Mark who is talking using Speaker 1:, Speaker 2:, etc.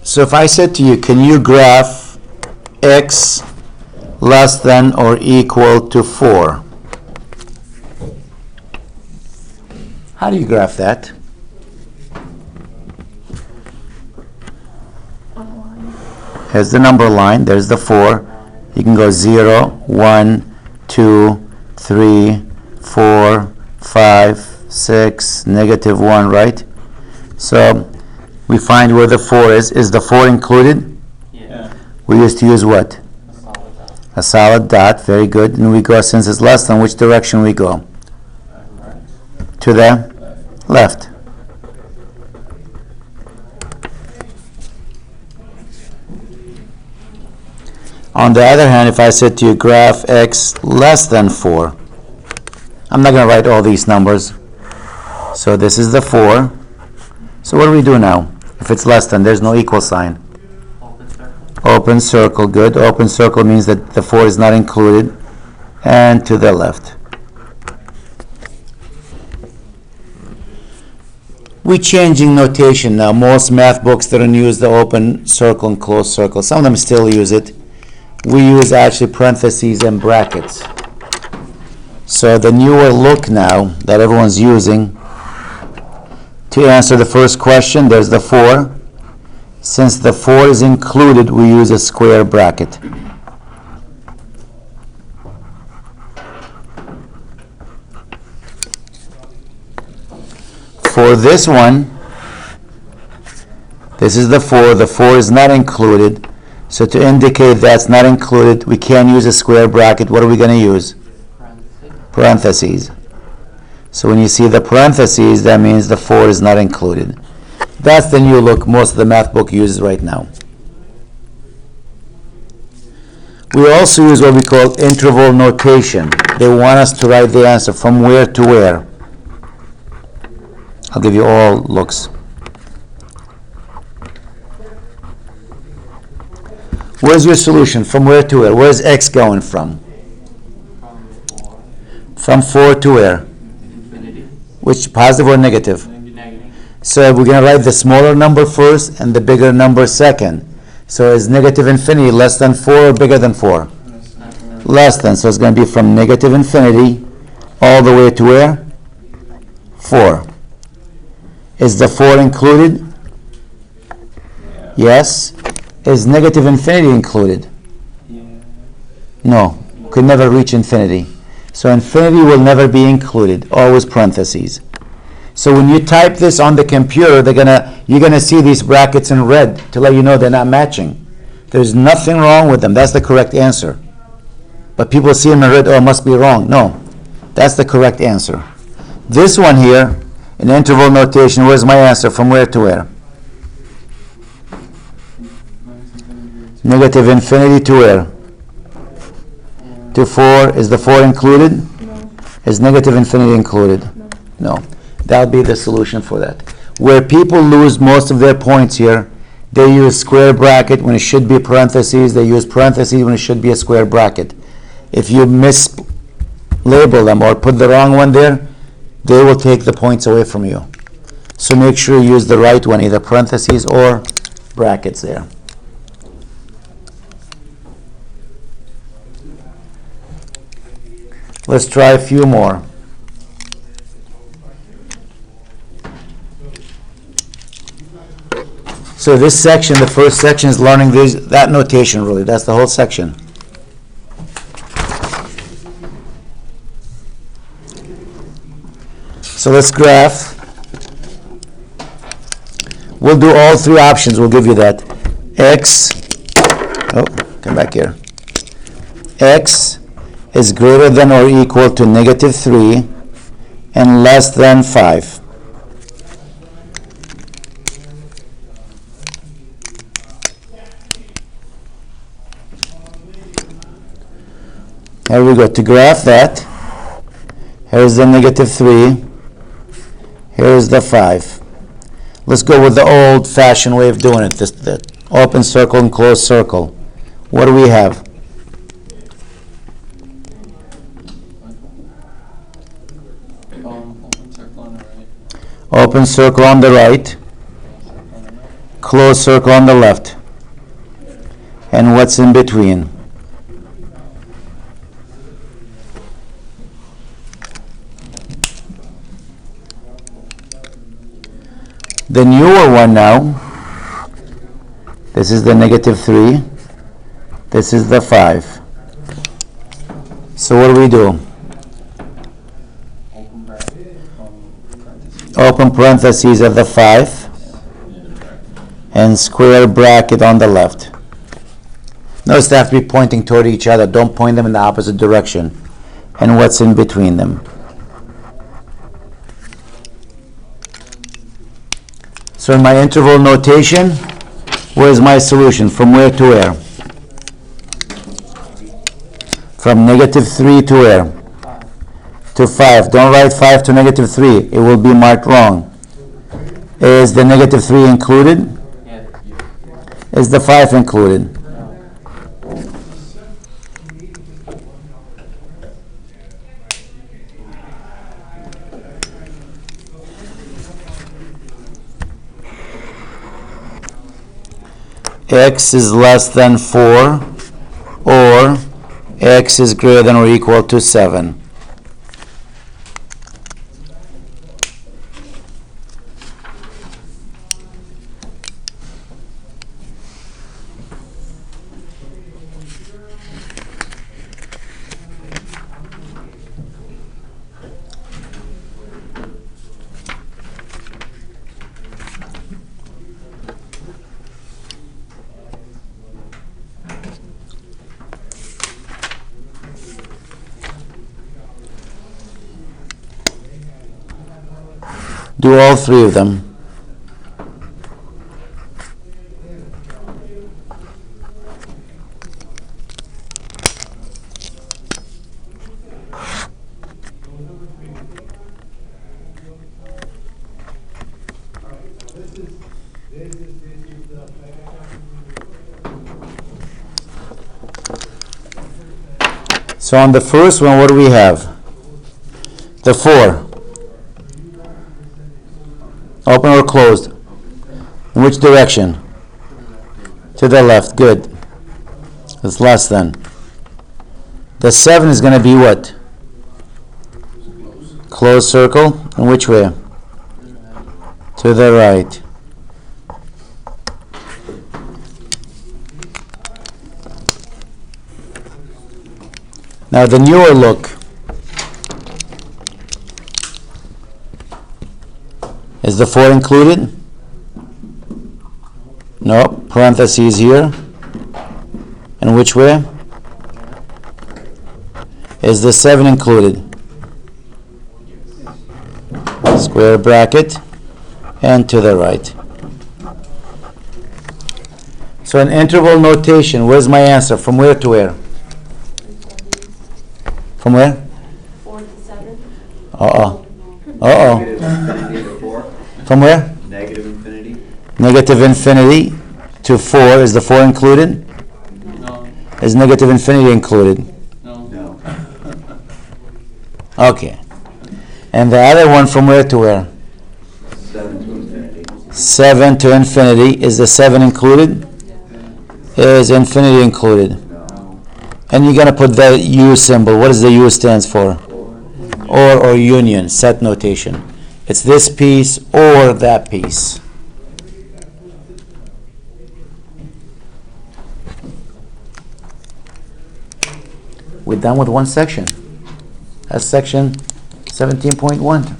Speaker 1: So if I said to you, can you graph x less than or equal to 4? How do you graph that? Here's the number line. There's the 4. You can go 0, 1, 2, 3, 4, 5, 6, negative 1, right? So we find where the 4 is. Is the 4 included?
Speaker 2: Yeah.
Speaker 1: We used to use what? A solid dot. Very good. And we go, since it's less than, which direction we go? To the left. On the other hand, if I said to you graph x less than 4, I'm not going to write all these numbers. So this is the 4. So what do we do now? If it's less than, there's no equal sign.
Speaker 2: Open circle.
Speaker 1: Open circle, good. Open circle means that the 4 is not included. And to the left. We're changing notation now. Most math books don't use the open circle and closed circle. Some of them still use it. We use actually parentheses and brackets. So the newer look now that everyone's using, to answer the first question, there's the 4. Since the 4 is included, we use a square bracket. For this one, this is the 4. The 4 is not included. So to indicate that's not included, we can't use a square bracket. What are we going to use? Parentheses. So when you see the parentheses, that means the 4 is not included. That's the new look most of the math book uses right now. We also use what we call interval notation. They want us to write the answer from where to where. I'll give you all looks. Where's your solution? From where to where? Where's x going from? From 4 to where?
Speaker 2: Infinity.
Speaker 1: Which, positive or negative?
Speaker 2: Negative.
Speaker 1: So we're going to write the smaller number first and the bigger number second. So is negative infinity less than 4 or bigger than 4? Less than. So it's going to be from negative infinity all the way to where? 4. Is the 4 included?
Speaker 2: Yeah.
Speaker 1: Yes. Is negative infinity included?
Speaker 2: Yeah.
Speaker 1: No. Could never reach infinity. So infinity will never be included. Always parentheses. So when you type this on the computer, you're gonna see these brackets in red to let you know they're not matching. There's nothing wrong with them. That's the correct answer. But people see them in red, oh, it must be wrong. No. That's the correct answer. This one here, in interval notation, where's my answer? From where to where? Negative infinity to where? To 4. Is the 4 included?
Speaker 3: No.
Speaker 1: Is negative infinity included? No. That'll be the solution for that. Where people lose most of their points here, they use square bracket when it should be parentheses. They use parentheses when it should be a square bracket. If you mislabel them or put the wrong one there, they will take the points away from you. So make sure you use the right one, either parentheses or brackets there. Let's try a few more. So this section, the first section, is learning that notation really. That's the whole section. So let's graph. We'll do all 3 options. We'll give you that. X, come back here. X is greater than or equal to negative 3 and less than 5. Here we go. To graph that, here's the negative 3, here's the 5. Let's go with the old-fashioned way of doing it, the open circle and closed circle. What do we have?
Speaker 2: Open circle on the right.
Speaker 1: Open circle on the right. closed circle on the left, and what's in between. The newer one now, this is the -3, this is the 5. So what do we do? Open parentheses of the 5 and square bracket on the left. Notice they have to be pointing toward each other. Don't point them in the opposite direction. And what's in between them? So in my interval notation, where's my solution? From where to where? From -3 to where? To 5. Don't write 5 to -3. It will be marked wrong. Is the -3 included?
Speaker 2: Yeah.
Speaker 1: Is the 5 included? X is less than 4, or X is greater than or equal to 7. Do all three of them. So on the first one, what do we have? The 4. Open or closed? In which direction? To the left. Good. It's less than. The 7 is going to be what? Closed circle. In which way? To the right. Now the newer look. Is the 4 included? No. Parentheses here. And which way? Is the 7 included? Square bracket and to the right. So in interval notation, where's my answer? From where to where? From where?
Speaker 3: 4 to 7.
Speaker 1: Uh-oh. Uh-oh.
Speaker 4: Infinity to 4.
Speaker 1: From where?
Speaker 4: Negative infinity.
Speaker 1: Negative infinity to 4. Is the 4 included?
Speaker 2: No.
Speaker 1: Is negative infinity included?
Speaker 2: No.
Speaker 4: No.
Speaker 1: Okay. And the other one from where to where?
Speaker 4: 7 to infinity.
Speaker 1: 7 to infinity. Is the 7 included? Is infinity included?
Speaker 4: No.
Speaker 1: And you're going to put the U symbol. What does the U stands for? Or union, set notation. It's this piece or that piece. We're done with one section. That's section 17.1.